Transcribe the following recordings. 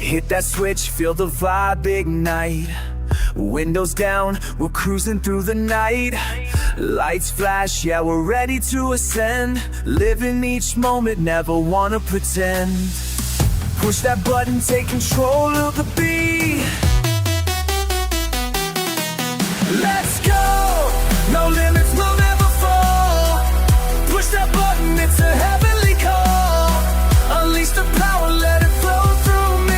Hit that switch, feel the vibe ignite. Windows down, we're cruising through the night. Lights flash, yeah, we're ready to ascend. Living each moment, never wanna pretend. Push that button, take control of the beat. Let's go! No limits, we'll never fall. Push that button, it's a heavenly call. Unleash the power, let it flow through me.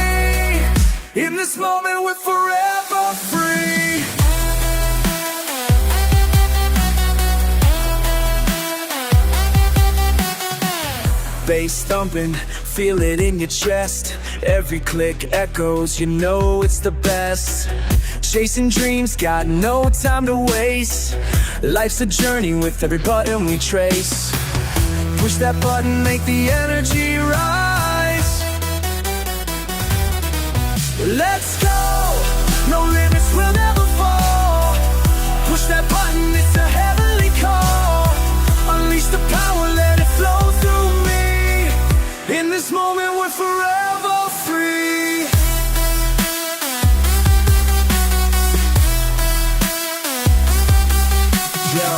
In this moment, we're forever free. Bass thumping, feel it in your chest. Every click echoes, you know it's the best. Chasing dreams, got no time to waste. Life's a journey with every button we trace. Push that button, make the energy rise. Let's go! No limits, we'll never fall. Push that button, it's a heavenly call. Unleash the power, let it flow through me. In this moment, we're forever free. Yo,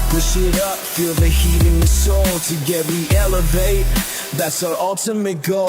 push it up, feel the heat in your soul. Together we elevate, that's our ultimate goal.